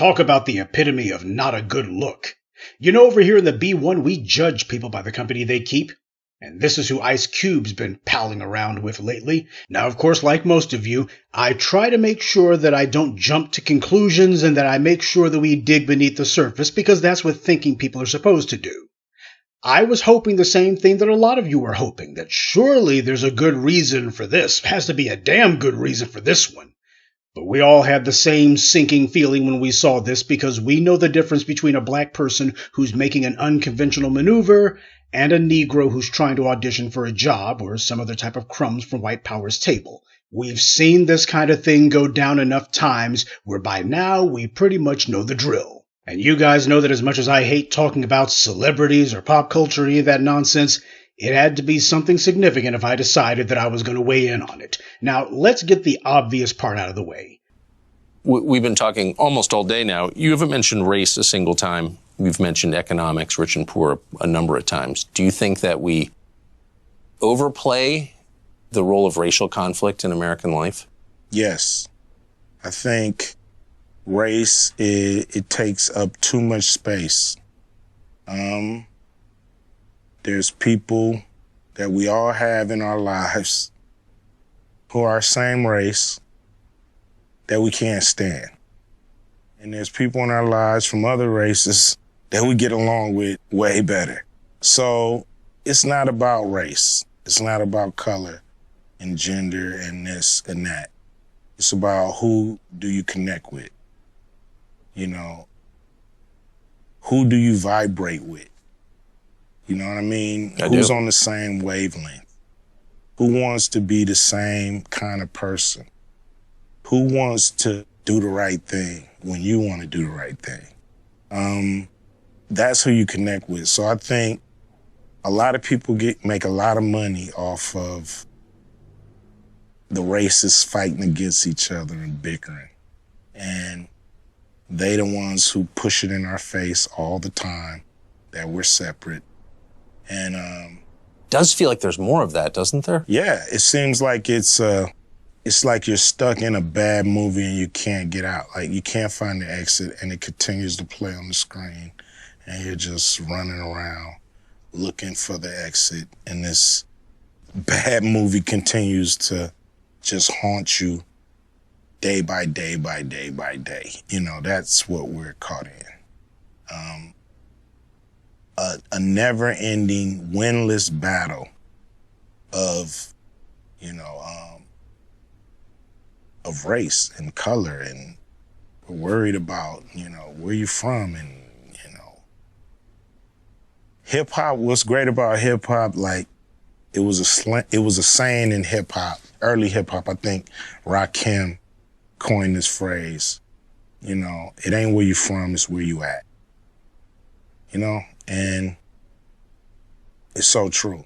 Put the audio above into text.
Talk about the epitome of not a good look. You know, over here in the B1, we judge people by the company they keep. And this is who Ice Cube's been palling around with lately. Now, of course, like most of you, I try to make sure that I don't jump to conclusions and that I make sure that we dig beneath the surface, because that's what thinking people are supposed to do. I was hoping the same thing that a lot of you were hoping, that surely there's a good reason for this. Has to be a damn good reason for this one. But we all had the same sinking feeling when we saw this, because we know the difference between a black person who's making an unconventional maneuver and a Negro who's trying to audition for a job or some other type of crumbs from white power's table. We've seen this kind of thing go down enough times where by now we pretty much know the drill. And you guys know that as much as I hate talking about celebrities or pop culture or any of that nonsense, it had to be something significant if I decided that I was going to weigh in on it. Now, let's get the obvious part out of the way. We've been talking almost all day now. You haven't mentioned race a single time. We've mentioned economics, rich and poor, a number of times. Do you think that we overplay the role of racial conflict in American life? Yes. I think race, it takes up too much space. There's people that we all have in our lives who are same race that we can't stand. And there's people in our lives from other races that we get along with way better. So it's not about race. It's not about color and gender and this and that. It's about who do you connect with? You know, who do you vibrate with? You know what I mean? Who's on the same wavelength? Who wants to be the same kind of person? Who wants to do the right thing when you want to do the right thing? That's who you connect with. So I think a lot of people make a lot of money off of the racists fighting against each other and bickering. And they the ones who push it in our face all the time that we're separate. And does feel like there's more of that, doesn't there? Yeah, it seems like it's like you're stuck in a bad movie and you can't get out. Like you can't find the exit and it continues to play on the screen and you're just running around looking for the exit, and this bad movie continues to just haunt you day by day by day by day. You know, that's what we're caught in. A never-ending, winless battle of, you know, of race and color, and we're worried about, you know, where you from, and, you know, hip-hop. What's great about hip-hop, like, it was a saying in hip-hop, early hip-hop. I think Rakim coined this phrase, you know, it ain't where you from, it's where you at. You know, and it's so true.